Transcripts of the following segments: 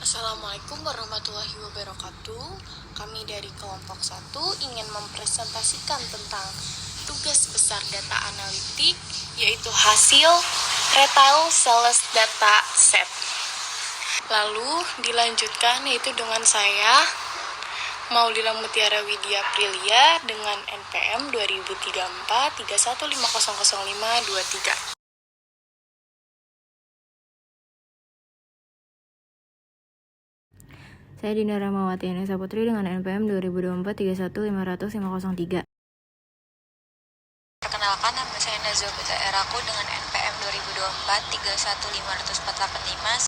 Assalamualaikum warahmatullahi wabarakatuh. Kami dari kelompok 1 ingin mempresentasikan tentang tugas besar data analitik, yaitu hasil retail sales data set. Lalu dilanjutkan yaitu dengan saya, Maudila Mutiara Widya Prilia dengan NPM 2034 31500523. Saya Dinda Rahmawati Anissa Putri dengan NPM 2024 31500503. Perkenalkan, nama saya Nazwa Putra Eraku dengan NPM 2024 315485.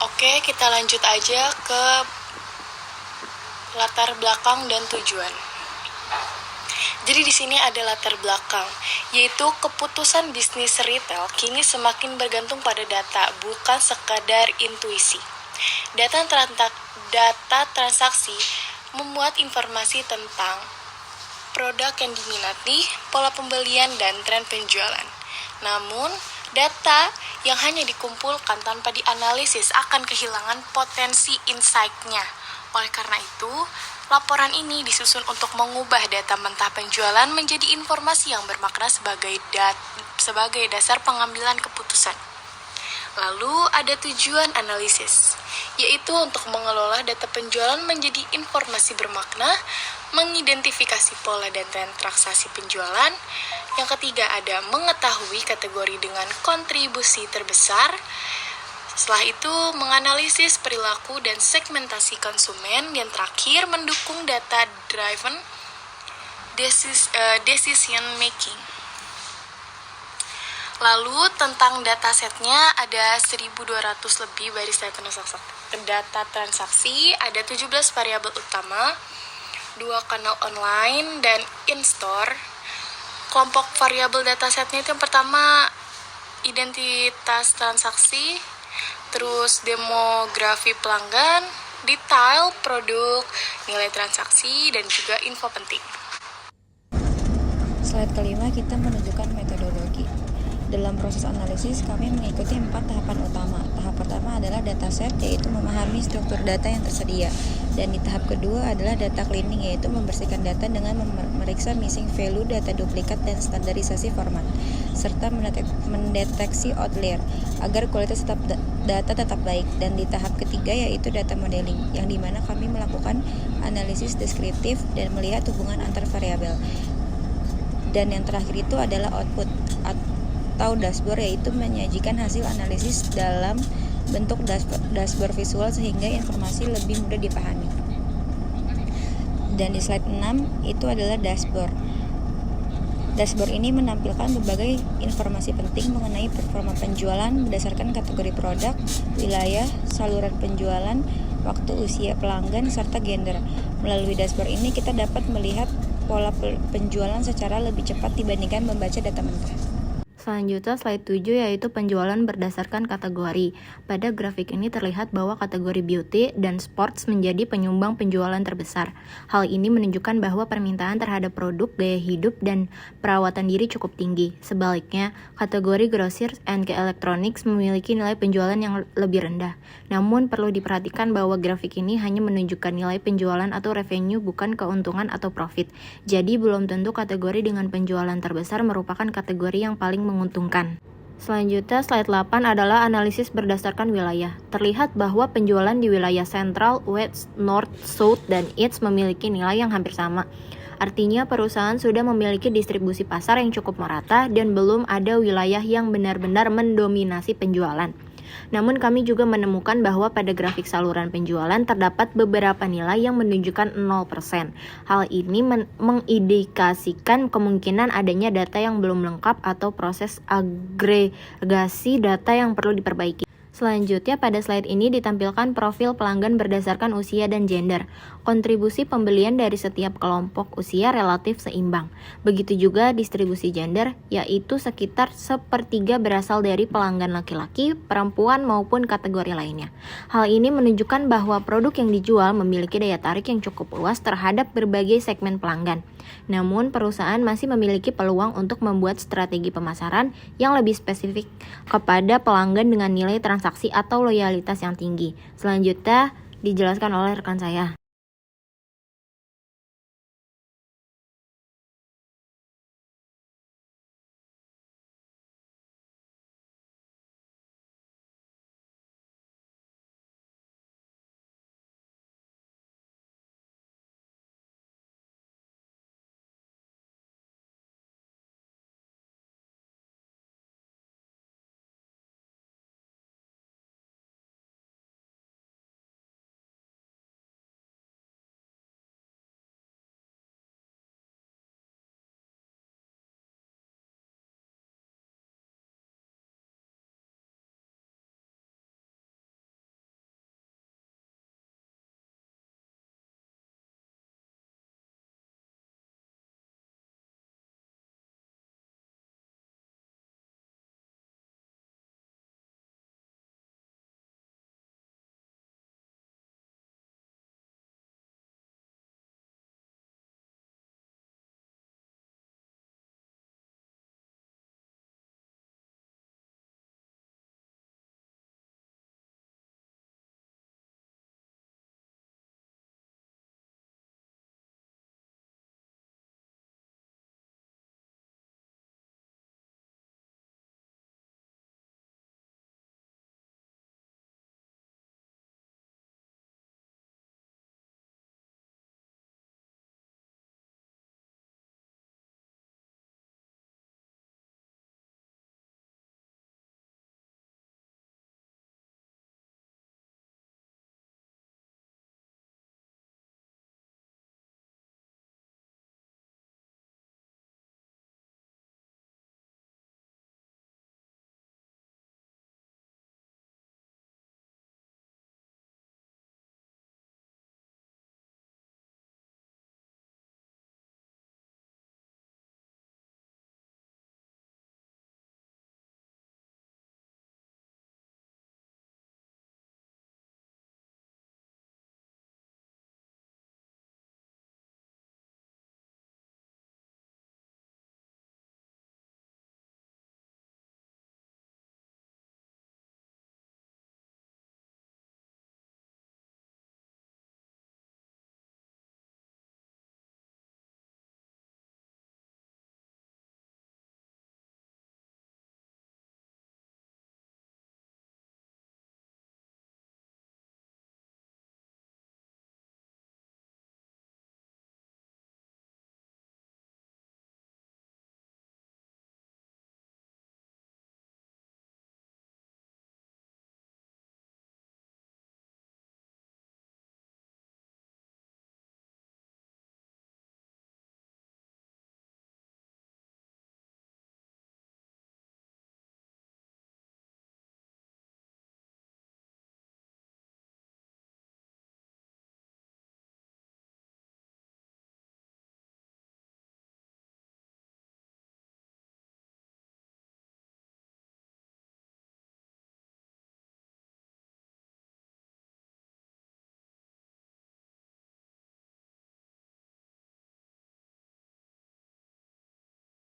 Oke, kita lanjut aja ke latar belakang dan tujuan. Jadi di sini ada latar belakang, yaitu keputusan bisnis retail kini semakin bergantung pada data, bukan sekadar intuisi. Data transaksi memuat informasi tentang produk yang diminati, pola pembelian, dan tren penjualan. Namun, data yang hanya dikumpulkan tanpa dianalisis akan kehilangan potensi insight-nya. Oleh karena itu, laporan ini disusun untuk mengubah data mentah penjualan menjadi informasi yang bermakna sebagai dasar pengambilan keputusan. Lalu ada tujuan analisis, yaitu untuk mengelola data penjualan menjadi informasi bermakna, mengidentifikasi pola dan tren transaksi penjualan. Yang ketiga ada mengetahui kategori dengan kontribusi terbesar. Setelah itu, menganalisis perilaku dan segmentasi konsumen. Yang terakhir, mendukung data-driven decision making. Lalu, tentang datasetnya ada 1.200 lebih baris data transaksi, ada 17 variabel utama, 2 kanal online, dan in-store. Kelompok variabel datasetnya itu yang pertama, identitas transaksi, terus demografi pelanggan, detail produk, nilai transaksi, dan juga info penting. Slide kelima, kita menunjukkan metodologi. Dalam proses analisis, kami mengikuti 4 tahapan utama. Tahap pertama adalah dataset, yaitu memahami struktur data yang tersedia. Dan di tahap kedua adalah data cleaning, yaitu membersihkan data dengan memeriksa missing value, data duplikat, dan standarisasi format, serta mendeteksi outlier agar kualitas data tetap baik. Dan di tahap ketiga yaitu data modeling, yang dimana kami melakukan analisis deskriptif dan melihat hubungan antar variabel. Dan yang terakhir itu adalah output atau dashboard, yaitu menyajikan hasil analisis dalam bentuk dashboard visual sehingga informasi lebih mudah dipahami. Dan di slide 6 itu adalah dashboard. Dashboard ini menampilkan berbagai informasi penting mengenai performa penjualan berdasarkan kategori produk, wilayah, saluran penjualan, waktu, usia pelanggan, serta gender. Melalui dashboard ini kita dapat melihat pola penjualan secara lebih cepat dibandingkan membaca data mentah. Selanjutnya slide 7 yaitu penjualan berdasarkan kategori. Pada grafik ini terlihat bahwa kategori beauty dan sports menjadi penyumbang penjualan terbesar. Hal ini menunjukkan bahwa permintaan terhadap produk, gaya hidup, dan perawatan diri cukup tinggi. Sebaliknya, kategori groceries and electronics memiliki nilai penjualan yang lebih rendah. Namun perlu diperhatikan bahwa grafik ini hanya menunjukkan nilai penjualan atau revenue, bukan keuntungan atau profit. Jadi belum tentu kategori dengan penjualan terbesar merupakan kategori yang paling menguntungkan. Selanjutnya, slide 8 adalah analisis berdasarkan wilayah. Terlihat bahwa penjualan di wilayah Central, West, North, South, dan East memiliki nilai yang hampir sama. Artinya perusahaan sudah memiliki distribusi pasar yang cukup merata dan belum ada wilayah yang benar-benar mendominasi penjualan. Namun kami juga menemukan bahwa pada grafik saluran penjualan terdapat beberapa nilai yang menunjukkan 0%. Hal ini mengindikasikan kemungkinan adanya data yang belum lengkap atau proses agregasi data yang perlu diperbaiki. Selanjutnya, pada slide ini ditampilkan profil pelanggan berdasarkan usia dan gender. Kontribusi pembelian dari setiap kelompok usia relatif seimbang. Begitu juga distribusi gender, yaitu sekitar 1/3 berasal dari pelanggan laki-laki, perempuan, maupun kategori lainnya. Hal ini menunjukkan bahwa produk yang dijual memiliki daya tarik yang cukup luas terhadap berbagai segmen pelanggan. Namun, perusahaan masih memiliki peluang untuk membuat strategi pemasaran yang lebih spesifik kepada pelanggan dengan nilai transaksi atau loyalitas yang tinggi. Selanjutnya, dijelaskan oleh rekan saya.